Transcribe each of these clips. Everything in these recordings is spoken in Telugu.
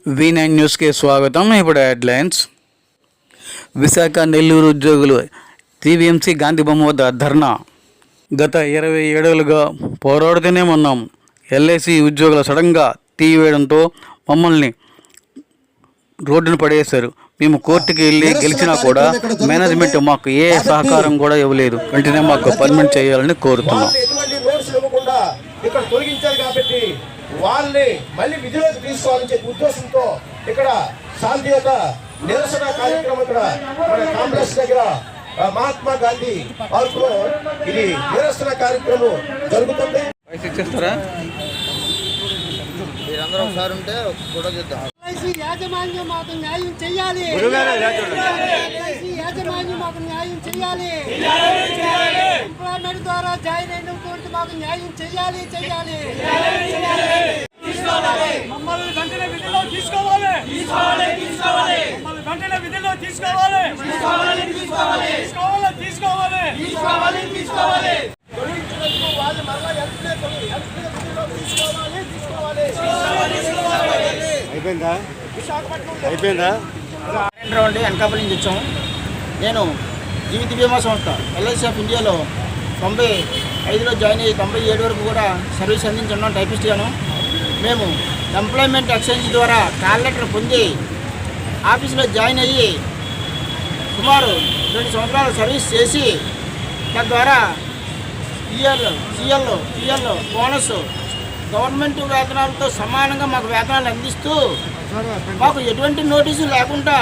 V9 న్యూస్కి స్వాగతం. ఇప్పుడు హెడ్లైన్స్. విశాఖ నెల్లూరు ఉద్యోగులు TVMC గాంధీ బొమ్మ వద్ద ధర్నా. గత 27 ఏళ్లుగా పోరాడుతూనే ఉన్నాం. LIC ఉద్యోగులు సడన్గా తీవేయడంతో మమ్మల్ని రోడ్డును పడేశారు. మేము కోర్టుకి వెళ్ళి గెలిచినా కూడా మేనేజ్మెంట్ మాకు ఏ సహకారం కూడా ఇవ్వలేదు. వెంటనే మాకు పర్మనెంట్ చేయాలని కోరుతున్నాం. ఇక్కడ తొలగించారు కాబట్టి వాళ్ళని మళ్ళీ విధిలోకి తీసుకోవాలని చెప్పి ఉద్దేశంతో ఇక్కడ శాంతియుత నిరసన కార్యక్రమం ఇక్కడ మన కాంగ్రెస్ దగ్గర మహాత్మా గాంధీ పార్క్ లో ఇది నిరసన కార్యక్రమం జరుగుతుంది. యాజమాన్యం మాకు న్యాయం చేయాలి. యాజమాన్యం మాకు న్యాయం చేయాలి. ఎంప్లాయ్మెంట్ ద్వారా జాయిన్ అయిన కోర్టు మాకు న్యాయం చేయాలి. మమ్మల్ని వెంటనే విధిలో తీసుకోవాలి. మమ్మల్ని వెంటనే విధిలో తీసుకోవాలి. వాళ్ళు మరలా అయిపోయిందా అనకాపల్లి నుంచి వచ్చాము. నేను జీవిత బీమా సంస్థ LIC ఆఫ్ ఇండియాలో 95లో జాయిన్ అయ్యి 97 వరకు కూడా సర్వీస్ అందించున్నాం. టైపిస్ట్గాను. మేము ఎంప్లాయ్మెంట్ ఎక్స్చేంజ్ ద్వారా కాల్ లెటర్ పొంది ఆఫీసులో జాయిన్ అయ్యి సుమారు 2 సంవత్సరాలు సర్వీస్ చేసి తద్వారా CL బోనస్ గవర్నమెంట్ వేతనాలతో సమానంగా మాకు వేతనాలు అందిస్తూ మాకు ఎటువంటి నోటీసు లేకుండా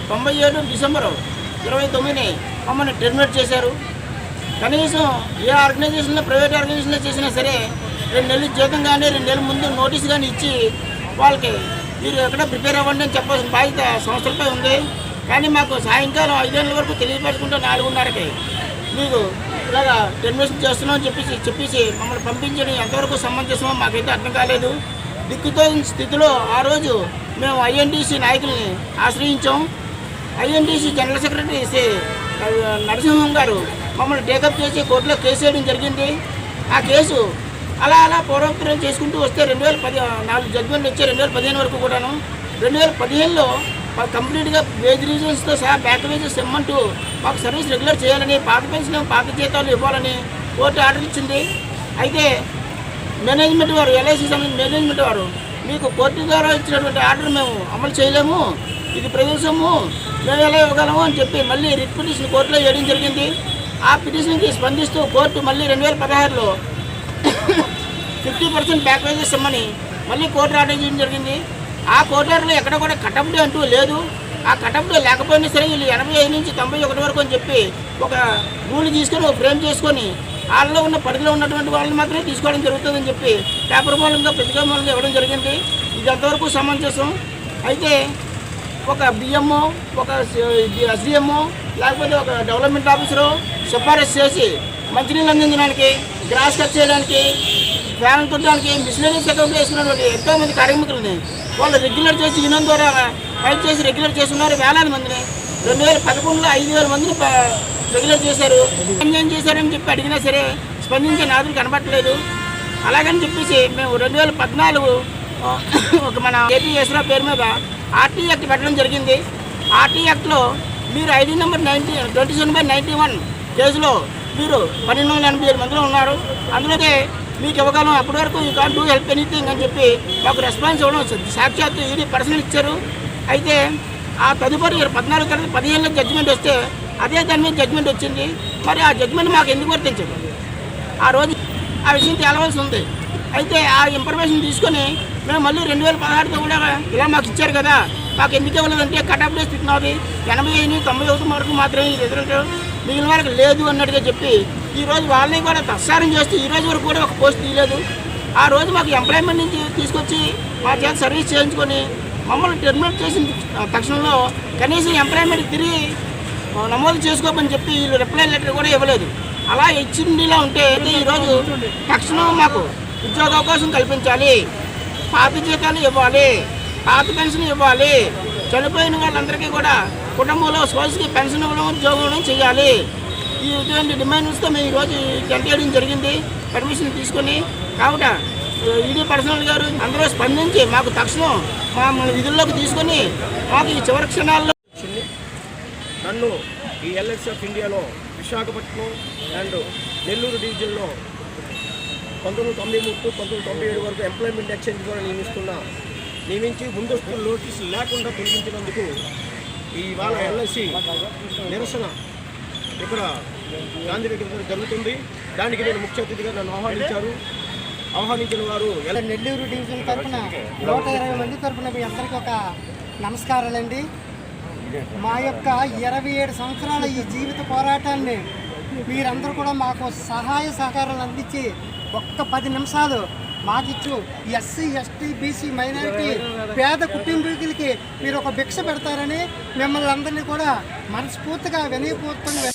97 డిసెంబర్ 29ని మమ్మల్ని టెర్మినేట్ చేశారు. కనీసం ఏ ఆర్గనైజేషన్లో ప్రైవేట్ ఆర్గనైజేషన్లో చేసినా సరే 2 నెలలు జీతం కానీ 2 నెలల ముందు నోటీసు కానీ ఇచ్చి వాళ్ళకి మీరు ఎక్కడ ప్రిపేర్ అవ్వండి అని చెప్పాల్సిన బాధ్యత సంస్థలపై ఉంది. కానీ మాకు సాయంకాలం 5 గంటల వరకు తెలియపరచుకుంటే 4:30కి మీకు ఇలాగా టెర్మినేషన్ చేస్తున్నామని చెప్పేసి మమ్మల్ని పంపించడం ఎంతవరకు సమంజసమో మాకైతే అర్థం కాలేదు. దిక్కుతో స్థితిలో ఆ రోజు మేము INTC నాయకుల్ని ఆశ్రయించాం. INTC జనరల్ సెక్రటరీ నరసింహం గారు మమ్మల్ని టేకప్ చేసి కోర్టులో కేసు వేయడం జరిగింది. ఆ కేసు అలా పూర్వోత్తరం చేసుకుంటూ వస్తే 4 జడ్జిమెంట్లు వచ్చాయి. 2015 వరకు కూడాను. 2015లో కంప్లీట్గా వేజ్ రీజన్స్తో సహా బ్యాక్ వేజెస్ ఇమ్మంటూ మాకు సర్వీస్ రెగ్యులర్ చేయాలని, పాత పెన్షన్ పాత జీతాలు ఇవ్వాలని కోర్టు ఆర్డర్ ఇచ్చింది. అయితే మేనేజ్మెంట్ వారు LIC సంబంధించిన మేనేజ్మెంట్ వారు మీకు కోర్టు ద్వారా ఇచ్చినటువంటి ఆర్డర్ మేము అమలు చేయలేము, ఇది ప్రజల సొమ్ము, మేము ఎలా ఇవ్వగలము అని చెప్పి మళ్ళీ రిట్ పిటిషన్ కోర్టులో వేయడం జరిగింది. ఆ పిటిషన్కి స్పందిస్తూ కోర్టు మళ్ళీ 2016లో 50% బ్యాక్ వేజెస్ ఇమ్మని మళ్ళీ కోర్టు ఆర్డర్ చేయడం జరిగింది. ఆ కోర్టు ఆర్డర్లో ఎక్కడ కూడా కటప్డే అంటూ లేదు. ఆ కటప్డే లేకపోయినా సరే వీళ్ళు 85 నుంచి 91 వరకు అని చెప్పి ఒక రూల్ తీసుకొని ఒక ఫ్రేమ్ చేసుకొని వాళ్ళలో ఉన్న పరిధిలో ఉన్నటువంటి వాళ్ళని మాత్రమే తీసుకోవడం జరుగుతుందని చెప్పి పేపర్ మూలంగా పత్రికా మూలంగా ఇవ్వడం జరిగింది. ఇది అంతవరకు సమంజసం. అయితే ఒక BMO, ఒక SDMO లేకపోతే ఒక డెవలప్మెంట్ ఆఫీసరు సిఫారసు చేసి మంచినీళ్ళు అందించడానికి, గ్రాస్ కట్ చేయడానికి, ఫ్యాన్ తుట్టడానికి, మిషనరీస్ అకౌంట్ వేసుకున్నటువంటి ఎంతోమంది కార్మికులని వాళ్ళు రెగ్యులర్ చేసి యూనియన్ ద్వారా ఫైట్ చేసి రెగ్యులర్ చేస్తున్నారు. వేలాది మందిని 2011లో 5,000 మందిని రెగ్యులర్ చేశారు. ఏం చేశారని చెప్పి అడిగినా సరే స్పందించే నాదులు కనబట్టలేదు. అలాగని చెప్పేసి మేము 2014 ఒక మన AP యశ్వరావు పేరు మీద RT యాక్ట్ పెట్టడం జరిగింది. RT యాక్ట్లో మీరు ID నెంబర్ 27/91 కేసులో మీరు 1287 మందిలో ఉన్నారు. అందులోనే మీకు ఇవ్వగలం, అప్పటి వరకు you can't do help anything అని చెప్పి మాకు రెస్పాన్స్ ఇవ్వడం వచ్చింది. సాక్షాత్తు ED పర్సనల్ ఇచ్చారు. అయితే ఆ తదుపరి 14 తర్వాత 15లో జడ్జిమెంట్ వస్తే అదే దాని మీద జడ్జిమెంట్ వచ్చింది. మరి ఆ జడ్జిమెంట్ మాకు ఎందుకు వర్తించదు? ఆ రోజు ఆ విషయం తేలవలసి ఉంది. అయితే ఆ ఇన్ఫర్మేషన్ తీసుకొని మేము మళ్ళీ 2016తో కూడా ఇలా మాకు ఇచ్చారు కదా, మాకు ఎందుకు ఇవ్వలేదంటే కట్ ఆఫ్ డేస్ పెట్టినది 85, 91 వరకు మాత్రమే రిజల్ట్, మిగిలిన వరకు లేదు అన్నట్టుగా చెప్పి ఈరోజు వాళ్ళని కూడా తత్సారం చేస్తూ ఈరోజు వరకు కూడా ఒక పోస్ట్ తీయలేదు. ఆ రోజు మాకు ఎంప్లాయ్మెంట్ నుంచి తీసుకొచ్చి మా చేత సర్వీస్ చేయించుకొని మమ్మల్ని టెర్మినేట్ చేసిన తక్షణంలో కనీసం ఎంప్లాయ్మెంట్ తిరిగి నమోదు చేసుకోమని చెప్పి వీళ్ళు రిప్లై లెటర్ కూడా ఇవ్వలేదు. అలా ఇచ్చిందిలా ఉంటే ఈరోజు తక్షణం మాకు ఉద్యోగ అవకాశం కల్పించాలి, పాత జీతాలు ఇవ్వాలి, పాత పెన్షన్ ఇవ్వాలి, చనిపోయిన వాళ్ళందరికీ కూడా కుటుంబంలో స్పౌస్కి పెన్షన్ ఇవ్వడం, ఉద్యోగం ఇవ్వడం చేయాలి. ఈ ఇటువంటి డిమాండ్స్తో మేము ఈరోజు జంట వేయడం జరిగింది పర్మిషన్ తీసుకొని. కాబట్టి ఈడీ పర్సనల్ గారు అందరూ స్పందించి మాకు తక్షణం మన విధుల్లోకి తీసుకొని మాకు ఈ చివరి క్షణాల్లో నన్ను ఈ ఎల్ఎస్సి ఆఫ్ ఇండియాలో విశాఖపట్నం అండ్ నెల్లూరు డివిజన్లో 1993 to 1997 వరకు ఎంప్లాయ్మెంట్ ఎక్స్చేంజ్ ద్వారా నియమించి ముందస్తు నోటీసులు లేకుండా తొలగించినందుకు ఇవాళ ఎల్ఐసి నిరసన ఇక్కడ గాంధీ దగ్గర జరుగుతుంది. దానికి నేను ముఖ్య అతిథిగా నన్ను ఆహ్వానించిన వారు నెల్లూరు డివిజన్ తరఫున 120 మంది తరఫున మీ అందరికీ ఒక నమస్కారాలండి. మా యొక్క 27 సంవత్సరాల ఈ జీవిత పోరాటాన్ని మీరందరూ కూడా మాకు సహాయ సహకారాలు అందించి ఒక్క 10 నిమిషాలు మాకిచ్చు ఎస్సీ ఎస్టీ బీసీ మైనారిటీ పేద కుటుంబీకులకి మీరు ఒక భిక్ష పెడతారని మిమ్మల్ని అందరినీ కూడా మనస్ఫూర్తిగా వినయపూర్వకంగా